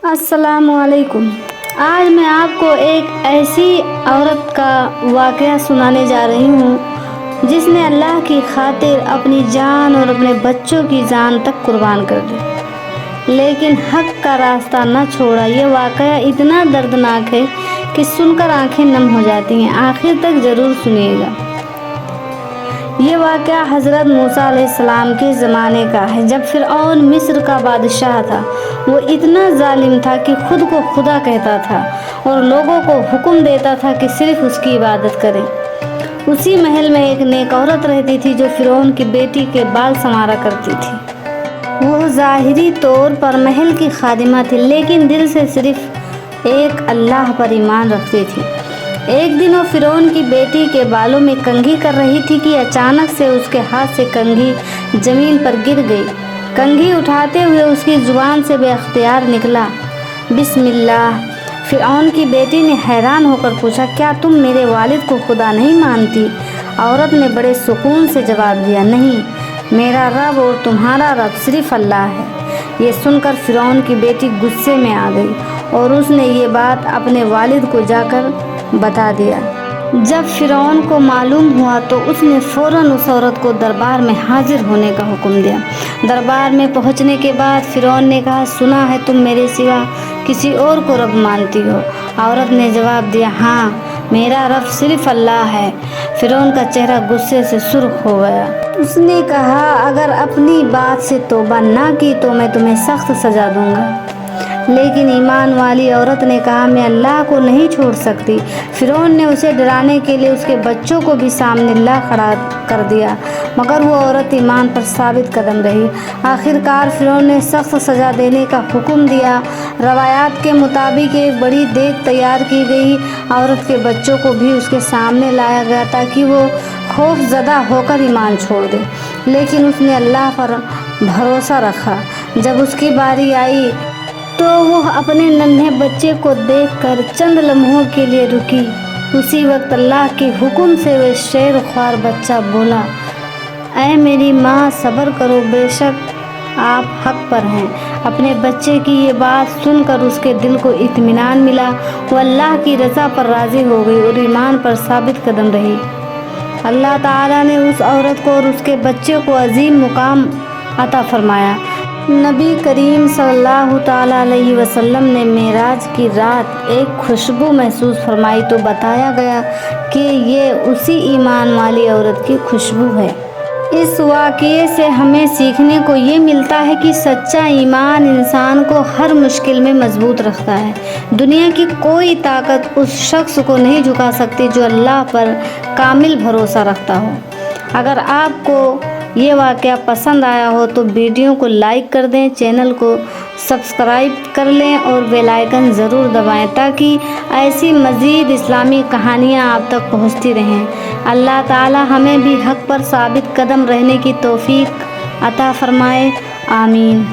السلام علیکم۔ آج میں آپ کو ایک ایسی عورت کا واقعہ سنانے جا رہی ہوں جس نے اللہ کی خاطر اپنی جان اور اپنے بچوں کی جان تک قربان کر دی، لیکن حق کا راستہ نہ چھوڑا۔ یہ واقعہ اتنا دردناک ہے کہ سن کر آنکھیں نم ہو جاتی ہیں۔ آخر تک ضرور سنیے گا۔ یہ واقعہ حضرت موسیٰ علیہ السلام کے زمانے کا ہے، جب فرعون مصر کا بادشاہ تھا۔ وہ اتنا ظالم تھا کہ خود کو خدا کہتا تھا اور لوگوں کو حکم دیتا تھا کہ صرف اس کی عبادت کریں۔ اسی محل میں ایک نیک عورت رہتی تھی جو فرعون کی بیٹی کے بال سنوارا کرتی تھی۔ وہ ظاہری طور پر محل کی خادمہ تھی، لیکن دل سے صرف ایک اللہ پر ایمان رکھتی تھی۔ ایک دن وہ فرعون کی بیٹی کے بالوں میں کنگھی کر رہی تھی کہ اچانک سے اس کے ہاتھ سے کنگھی زمین پر گر گئی۔ کنگھی اٹھاتے ہوئے اس کی زبان سے بے اختیار نکلا، بسم اللہ۔ فرعون کی بیٹی نے حیران ہو کر پوچھا، کیا تم میرے والد کو خدا نہیں مانتی؟ عورت نے بڑے سکون سے جواب دیا، نہیں، میرا رب اور تمہارا رب صرف اللہ ہے۔ یہ سن کر فرعون کی بیٹی غصے میں آ گئی اور اس نے یہ بات اپنے والد کو جا کر بتا دیا۔ جب فرعون کو معلوم ہوا تو اس نے فوراً اس عورت کو دربار میں حاضر ہونے کا حکم دیا۔ دربار میں پہنچنے کے بعد فرعون نے کہا، سنا ہے تم میرے سوا کسی اور کو رب مانتی ہو؟ عورت نے جواب دیا، ہاں، میرا رب صرف اللہ ہے۔ فرعون کا چہرہ غصے سے سرخ ہو گیا۔ اس نے کہا، اگر اپنی بات سے توبہ نہ کی تو میں تمہیں سخت سزا دوں گا۔ لیکن ایمان والی عورت نے کہا، میں اللہ کو نہیں چھوڑ سکتی۔ فرعون نے اسے ڈرانے کے لیے اس کے بچوں کو بھی سامنے لا کھڑا کر دیا، مگر وہ عورت ایمان پر ثابت قدم رہی۔ آخر کار فرعون نے سخت سزا دینے کا حکم دیا۔ روایات کے مطابق ایک بڑی دیگ تیار کی گئی۔ عورت کے بچوں کو بھی اس کے سامنے لایا گیا تاکہ وہ خوف زدہ ہو کر ایمان چھوڑ دے، لیکن اس نے اللہ پر بھروسہ رکھا۔ جب اس کی باری آئی تو وہ اپنے ننھے بچے کو دیکھ کر چند لمحوں کے لیے رکی۔ اسی وقت اللہ کے حکم سے وہ شیر خوار بچہ بولا، اے میری ماں، صبر کرو، بے شک آپ حق پر ہیں۔ اپنے بچے کی یہ بات سن کر اس کے دل کو اطمینان ملا۔ وہ اللہ کی رضا پر راضی ہو گئی اور ایمان پر ثابت قدم رہی۔ اللہ تعالیٰ نے اس عورت کو اور اس کے بچے کو عظیم مقام عطا فرمایا۔ نبی کریم صلی اللہ تعالیٰ علیہ وسلم نے معراج کی رات ایک خوشبو محسوس فرمائی تو بتایا گیا کہ یہ اسی ایمان والی عورت کی خوشبو ہے۔ اس واقعے سے ہمیں سیکھنے کو یہ ملتا ہے کہ سچا ایمان انسان کو ہر مشکل میں مضبوط رکھتا ہے۔ دنیا کی کوئی طاقت اس شخص کو نہیں جھکا سکتی جو اللہ پر کامل بھروسہ رکھتا ہو۔ اگر آپ کو یہ واقعہ پسند آیا ہو تو ویڈیو کو لائک کر دیں، چینل کو سبسکرائب کر لیں اور بیل آئیکن ضرور دبائیں تاکہ ایسی مزید اسلامی کہانیاں آپ تک پہنچتی رہیں۔ اللہ تعالی ہمیں بھی حق پر ثابت قدم رہنے کی توفیق عطا فرمائے، آمین۔